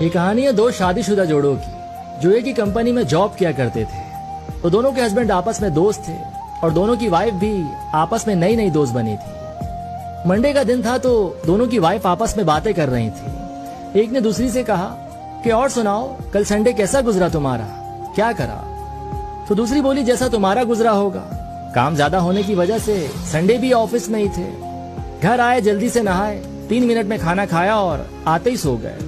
یہ کہانی ہے دو شادی شدہ جوڑوں کی جو ایک ہی کمپنی میں جاب کیا کرتے تھے. تو دونوں کے ہسبینڈ آپس میں دوست تھے اور دونوں کی وائف بھی آپس میں نئی نئی دوست بنی تھی. منڈے کا دن تھا تو دونوں کی وائف آپس میں باتیں کر رہی تھی. ایک نے دوسری سے کہا کہ اور سناؤ کل سنڈے کیسا گزرا تمہارا, کیا کرا؟ تو دوسری بولی جیسا تمہارا گزرا ہوگا. کام زیادہ ہونے کی وجہ سے سنڈے بھی آفس میں ہی تھے. گھر آئے, جلدی سے نہائے, 3 منٹ میں کھانا کھایا اور آتے ہی سو گئے.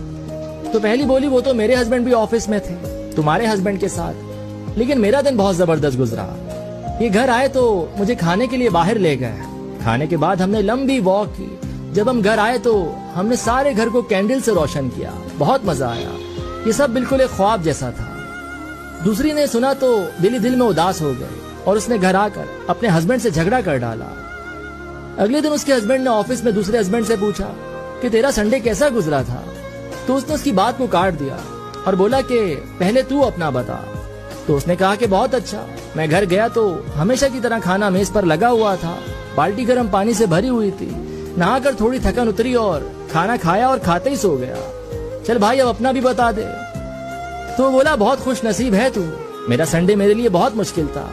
تو پہلی بولی وہ تو میرے ہسبینڈ بھی آفس میں تھے تمہارے ہسبینڈ کے ساتھ, لیکن میرا دن بہت زبردست گزرا. یہ گھر آئے تو مجھے کھانے کے لیے باہر لے گئے. کھانے کے بعد ہم نے لمبی واک کی. جب ہم گھر آئے تو ہم نے سارے گھر کو کینڈل سے روشن کیا. بہت مزہ آیا. یہ سب بالکل ایک خواب جیسا تھا. دوسری نے سنا تو دل میں اداس ہو گئے اور اس نے گھر آ کر اپنے ہسبینڈ سے جھگڑا کر ڈالا. اگلے دن اس کے ہسبینڈ نے آفس میں دوسرے ہسبینڈ سے پوچھا کہ تیرا سنڈے کیسا گزرا تھا. تو اس نے اس کی بات کو کاٹ دیا اور بولا کہ پہلے تو اپنا بتا. تو اس نے کہا کہ بہت اچھا. میں گھر گیا تو ہمیشہ کی طرح کھانا میز پر لگا ہوا تھا. بالٹی گرم پانی سے بھری ہوئی تھی. نہا کر تھوڑی تھکن اتری اور کھانا کھایا اور کھاتے ہی سو گیا. چل بھائی اب اپنا بھی بتا دے. تو بولا بہت خوش نصیب ہے تو, میرا سنڈے میرے لیے بہت مشکل تھا.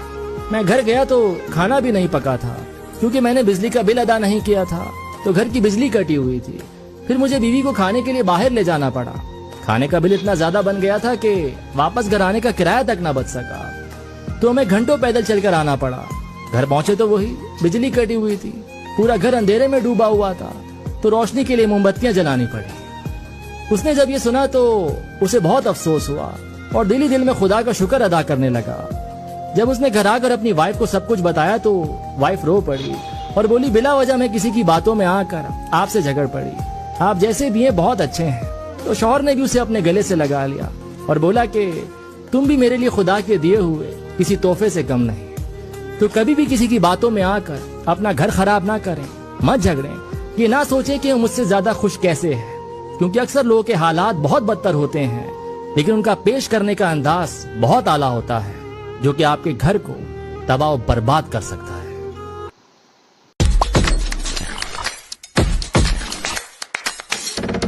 میں گھر گیا تو کھانا بھی نہیں پکا تھا کیونکہ میں نے بجلی کا بل ادا نہیں کیا تھا تو گھر کی بجلی کٹی ہوئی تھی. پھر مجھے بیوی کو کھانے کے لیے باہر لے جانا پڑا. کھانے کا بل اتنا زیادہ بن گیا تھا کہ واپس گھر آنے کا کرایہ تک نہ بچ سکا. تو ہمیں گھنٹوں پیدل چل کر آنا پڑا. گھر پہنچے تو وہی بجلی کٹی ہوئی تھی. پورا گھر اندھیرے میں ڈوبا ہوا تھا تو روشنی کے لیے موم بتیاں جلانی پڑی. اس نے جب یہ سنا تو اسے بہت افسوس ہوا اور دل میں خدا کا شکر ادا کرنے لگا. جب اس نے گھر آ کر اپنی وائف کو سب کچھ بتایا تو وائف رو پڑی اور بولی بلا وجہ میں کسی کی باتوں میں آ کر آپ سے جھگڑ پڑی. آپ جیسے بھی ہیں بہت اچھے ہیں. تو شوہر نے بھی اسے اپنے گلے سے لگا لیا اور بولا کہ تم بھی میرے لیے خدا کے دیے ہوئے کسی تحفے سے کم نہیں. تو کبھی بھی کسی کی باتوں میں آ کر اپنا گھر خراب نہ کریں, مت جھگڑیں. یہ نہ سوچیں کہ مجھ سے زیادہ خوش کیسے ہے, کیونکہ اکثر لوگوں کے حالات بہت بدتر ہوتے ہیں لیکن ان کا پیش کرنے کا انداز بہت اعلیٰ ہوتا ہے جو کہ آپ کے گھر کو تباہ و برباد کر سکتا ہے.